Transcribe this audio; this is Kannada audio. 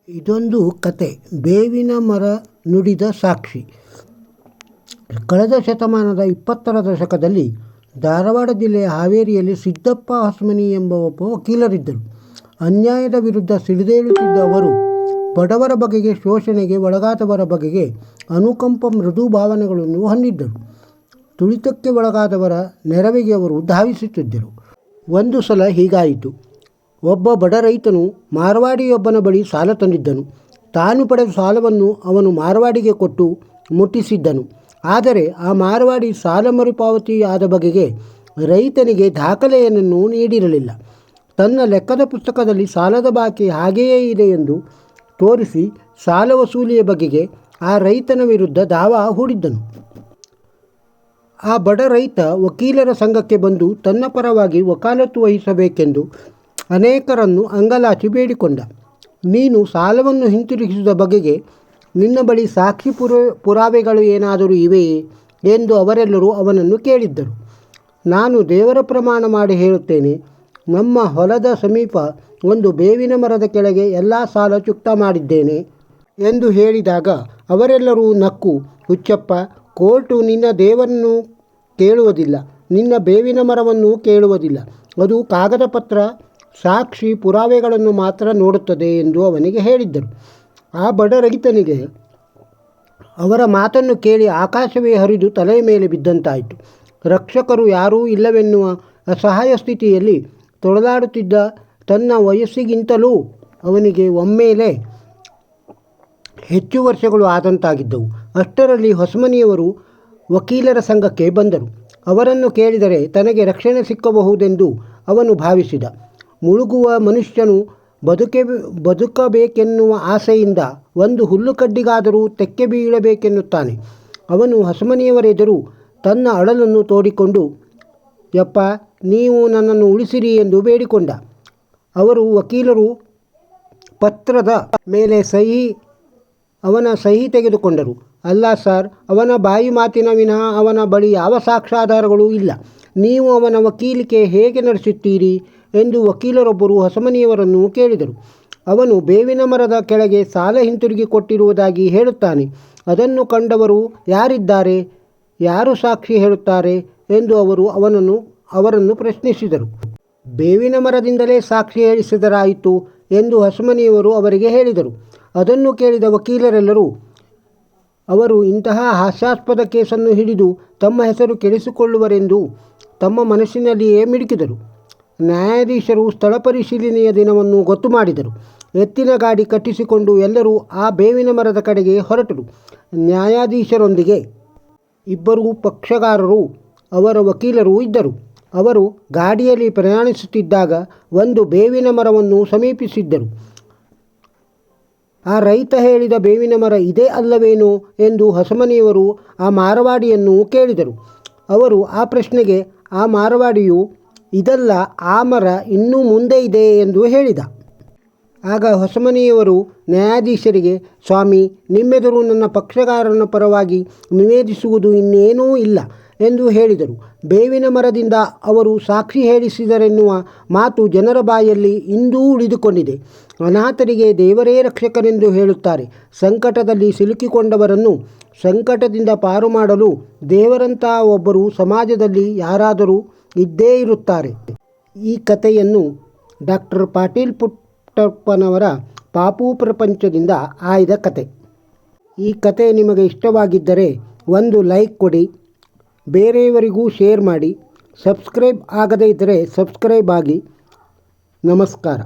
ಇದೊಂದು ಕತೆ. ಬೇವಿನ ಮರ ನುಡಿದ ಸಾಕ್ಷಿ. ಕಳೆದ ಶತಮಾನದ 20ರ ದಶಕದಲ್ಲಿ ಧಾರವಾಡ ಜಿಲ್ಲೆಯ ಹಾವೇರಿಯಲ್ಲಿ ಸಿದ್ದಪ್ಪ ಹೊಸಮನಿ ಎಂಬ ಒಬ್ಬ ವಕೀಲರಿದ್ದರು. ಅನ್ಯಾಯದ ವಿರುದ್ಧ ಸಿಡಿದೇಳುತ್ತಿದ್ದ ಅವರು ಬಡವರ ಬಗೆಗೆ, ಶೋಷಣೆಗೆ ಒಳಗಾದವರ ಬಗೆಗೆ ಅನುಕಂಪ, ಮೃದು ಭಾವನೆಗಳನ್ನು ಹೊಂದಿದ್ದರು. ತುಳಿತಕ್ಕೆ ಒಳಗಾದವರ ನೆರವಿಗೆ ಅವರು ಧಾವಿಸುತ್ತಿದ್ದರು. ಒಂದು ಸಲ ಹೀಗಾಯಿತು. ಒಬ್ಬ ಬಡ ರೈತನು ಮಾರವಾಡಿಯೊಬ್ಬನ ಬಳಿ ಸಾಲ ತಂದಿದ್ದನು. ತಾನು ಪಡೆದ ಸಾಲವನ್ನು ಅವನು ಮಾರವಾಡಿಗೆ ಕೊಟ್ಟು ಮುಟ್ಟಿಸಿದ್ದನು. ಆದರೆ ಆ ಮಾರವಾಡಿ ಸಾಲ ಮರುಪಾವತಿ ಆದ ಬಗೆಗೆ ರೈತನಿಗೆ ದಾಖಲೆಯನ್ನು ನೀಡಿರಲಿಲ್ಲ. ತನ್ನ ಲೆಕ್ಕದ ಪುಸ್ತಕದಲ್ಲಿ ಸಾಲದ ಬಾಕಿ ಹಾಗೆಯೇ ಇದೆ ಎಂದು ತೋರಿಸಿ ಸಾಲ ವಸೂಲಿಯ ಬಗೆಗೆ ಆ ರೈತನ ವಿರುದ್ಧ ದಾವಾ ಹೂಡಿದ್ದನು. ಆ ಬಡ ರೈತ ವಕೀಲರ ಸಂಘಕ್ಕೆ ಬಂದು ತನ್ನ ಪರವಾಗಿ ವಕಾಲತ್ತು ವಹಿಸಬೇಕೆಂದು ಅನೇಕರನ್ನು ಅಂಗಲಾಚಿ ಬೇಡಿಕೊಂಡ. ನೀನು ಸಾಲವನ್ನು ಹಿಂತಿರುಗಿಸಿದ ಬಗೆಗೆ ನಿನ್ನ ಬಳಿ ಸಾಕ್ಷಿ ಪುರಾವೆಗಳು ಏನಾದರೂ ಇವೆಯೇ ಎಂದು ಅವರೆಲ್ಲರೂ ಅವನನ್ನು ಕೇಳಿದ್ದರು. ನಾನು ದೇವರ ಪ್ರಮಾಣ ಮಾಡಿ ಹೇಳುತ್ತೇನೆ, ನಮ್ಮ ಹೊಲದ ಸಮೀಪ ಒಂದು ಬೇವಿನ ಮರದ ಕೆಳಗೆ ಎಲ್ಲ ಸಾಲ ಚುಕ್ತಾ ಮಾಡಿದ್ದೇನೆ ಎಂದು ಹೇಳಿದಾಗ ಅವರೆಲ್ಲರೂ ನಕ್ಕು, ಹುಚ್ಚಪ್ಪ, ಕೋರ್ಟು ನಿನ್ನ ದೇವರನ್ನು ಕೇಳುವುದಿಲ್ಲ, ನಿನ್ನ ಬೇವಿನ ಮರವನ್ನು ಕೇಳುವುದಿಲ್ಲ, ಅದು ಕಾಗದ ಪತ್ರ, ಸಾಕ್ಷಿ ಪುರಾವೆಗಳನ್ನು ಮಾತ್ರ ನೋಡುತ್ತದೆ ಎಂದು ಅವನಿಗೆ ಹೇಳಿದ್ದರು. ಆ ಬಡ ರೈತನಿಗೆ ಅವರ ಮಾತನ್ನು ಕೇಳಿ ಆಕಾಶವೇ ಹರಿದು ತಲೆಯ ಮೇಲೆ ಬಿದ್ದಂತಾಯಿತು. ರಕ್ಷಕರು ಯಾರೂ ಇಲ್ಲವೆನ್ನುವ ಅಸಹಾಯ ಸ್ಥಿತಿಯಲ್ಲಿ ತೊಳಲಾಡುತ್ತಿದ್ದ ತನ್ನ ವಯಸ್ಸಿಗಿಂತಲೂ ಅವನಿಗೆ ಒಮ್ಮೆಲೆ ಹೆಚ್ಚು ವರ್ಷಗಳು ಆದಂತಾಗಿದ್ದವು. ಅಷ್ಟರಲ್ಲಿ ಹೊಸಮನಿಯವರು ವಕೀಲರ ಸಂಘಕ್ಕೆ ಬಂದರು. ಅವರನ್ನು ಕೇಳಿದರೆ ತನಗೆ ರಕ್ಷಣೆ ಸಿಕ್ಕಬಹುದೆಂದು ಅವನು ಭಾವಿಸಿದ. ಮುಳುಗುವ ಮನುಷ್ಯನು ಬದುಕಬೇಕೆನ್ನುವ ಆಸೆಯಿಂದ ಒಂದು ಹುಲ್ಲುಕಡ್ಡಿಗಾದರೂ ತೆಕ್ಕೆ ಬೀಳಬೇಕೆನ್ನುತ್ತಾನೆ. ಅವನು ಹೊಸಮನಿಯವರೆದುರು ತನ್ನ ಅಳಲನ್ನು ತೋಡಿಕೊಂಡು, ಯಪ್ಪ, ನೀವು ನನ್ನನ್ನು ಉಳಿಸಿರಿ ಎಂದು ಬೇಡಿಕೊಂಡ. ಅವರು ವಕೀಲರು ಪತ್ರದ ಮೇಲೆ ಅವನ ಸಹಿ ತೆಗೆದುಕೊಂಡರು. ಅಲ್ಲ ಸರ್, ಅವನ ಬಾಯಿ ಮಾತಿನ ವಿನಃ ಅವನ ಬಳಿ ಯಾವ ಸಾಕ್ಷ್ಯಾಧಾರಗಳೂ ಇಲ್ಲ. ನೀವು ಅವನ ವಕೀಲಿಕೆ ಹೇಗೆ ನಡೆಸುತ್ತೀರಿ ಎಂದು ವಕೀಲರೊಬ್ಬರು ಹೊಸಮನಿಯವರನ್ನು ಕೇಳಿದರು. ಅವನು ಬೇವಿನ ಮರದ ಕೆಳಗೆ ಸಾಲ ಹಿಂತಿರುಗಿ ಕೊಟ್ಟಿರುವುದಾಗಿ ಹೇಳುತ್ತಾನೆ. ಅದನ್ನು ಕಂಡವರು ಯಾರಿದ್ದಾರೆ, ಯಾರು ಸಾಕ್ಷಿ ಹೇಳುತ್ತಾರೆ ಎಂದು ಅವರನ್ನು ಪ್ರಶ್ನಿಸಿದರು. ಬೇವಿನ ಮರದಿಂದಲೇ ಸಾಕ್ಷಿ ಹೇಳಿಸಿದರಾಯಿತು ಎಂದು ಹೊಸಮನಿಯವರು ಅವರಿಗೆ ಹೇಳಿದರು. ಅದನ್ನು ಕೇಳಿದ ವಕೀಲರೆಲ್ಲರೂ ಅವರು ಇಂತಹ ಹಾಸ್ಯಾಸ್ಪದ ಕೇಸನ್ನು ಹಿಡಿದು ತಮ್ಮ ಹೆಸರು ಕೆಡಿಸಿಕೊಳ್ಳುವರೆಂದು ತಮ್ಮ ಮನಸ್ಸಿನಲ್ಲಿಯೇ ಮಿಡುಕಿದರು. ನ್ಯಾಯಾಧೀಶರು ಸ್ಥಳ ಪರಿಶೀಲನೆಯ ದಿನವನ್ನು ಗೊತ್ತು ಮಾಡಿದರು. ಎತ್ತಿನ ಗಾಡಿ ಕಟ್ಟಿಸಿಕೊಂಡು ಎಲ್ಲರೂ ಆ ಬೇವಿನ ಮರದ ಕಡೆಗೆ ಹೊರಟರು. ನ್ಯಾಯಾಧೀಶರೊಂದಿಗೆ 2 ಪಕ್ಷಗಾರರು, ಅವರ ವಕೀಲರು ಇದ್ದರು. ಅವರು ಗಾಡಿಯಲ್ಲಿ ಪ್ರಯಾಣಿಸುತ್ತಿದ್ದಾಗ ಒಂದು ಬೇವಿನ ಮರವನ್ನು ಸಮೀಪಿಸಿದ್ದರು. ಆ ರೈತ ಹೇಳಿದ ಬೇವಿನ ಮರ ಇದೇ ಅಲ್ಲವೇನೋ ಎಂದು ಹೊಸಮನಿಯವರು ಆ ಮಾರವಾಡಿಯನ್ನು ಕೇಳಿದರು. ಅವರು ಆ ಪ್ರಶ್ನೆಗೆ ಆ ಮಾರವಾಡಿಯು, ಇದಲ್ಲ, ಆ ಮರ ಇನ್ನೂ ಮುಂದೆ ಇದೆ ಎಂದು ಹೇಳಿದ. ಆಗ ಹೊಸಮನಿಯವರು ನ್ಯಾಯಾಧೀಶರಿಗೆ, ಸ್ವಾಮಿ, ನಿಮ್ಮೆದುರು ನನ್ನ ಪಕ್ಷಗಾರನ ಪರವಾಗಿ ನಿವೇದಿಸುವುದು ಇನ್ನೇನೂ ಇಲ್ಲ ಎಂದು ಹೇಳಿದರು. ಬೇವಿನ ಮರದಿಂದ ಅವರು ಸಾಕ್ಷಿ ಹೇಳಿಸಿದರೆನ್ನುವ ಮಾತು ಜನರ ಬಾಯಲ್ಲಿ ಇಂದೂ ಉಳಿದುಕೊಂಡಿದೆ. ಅನಾಥರಿಗೆ ದೇವರೇ ರಕ್ಷಕನೆಂದು ಹೇಳುತ್ತಾರೆ. ಸಂಕಟದಲ್ಲಿ ಸಿಲುಕಿಕೊಂಡವರನ್ನು ಸಂಕಟದಿಂದ ಪಾರು ಮಾಡಲು ದೇವರಂಥ ಒಬ್ಬರು ಸಮಾಜದಲ್ಲಿ ಯಾರಾದರೂ ಇದ್ದೇ ಇರುತ್ತಾರೆ. ಈ ಕಥೆಯನ್ನು ಡಾಕ್ಟರ್ ಪಾಟೀಲ್ ಪುಟ್ಟಪ್ಪನವರ ಪಾಪು ಪ್ರಪಂಚದಿಂದ ಆಯ್ದ ಕತೆ. ಈ ಕತೆ ನಿಮಗೆ ಇಷ್ಟವಾಗಿದ್ದರೆ ಒಂದು ಲೈಕ್ ಕೊಡಿ, ಬೇರೆಯವರಿಗೂ ಶೇರ್ ಮಾಡಿ, ಸಬ್ಸ್ಕ್ರೈಬ್ ಆಗದೇ ಇದ್ದರೆ ಸಬ್ಸ್ಕ್ರೈಬ್ ಆಗಿ. ನಮಸ್ಕಾರ.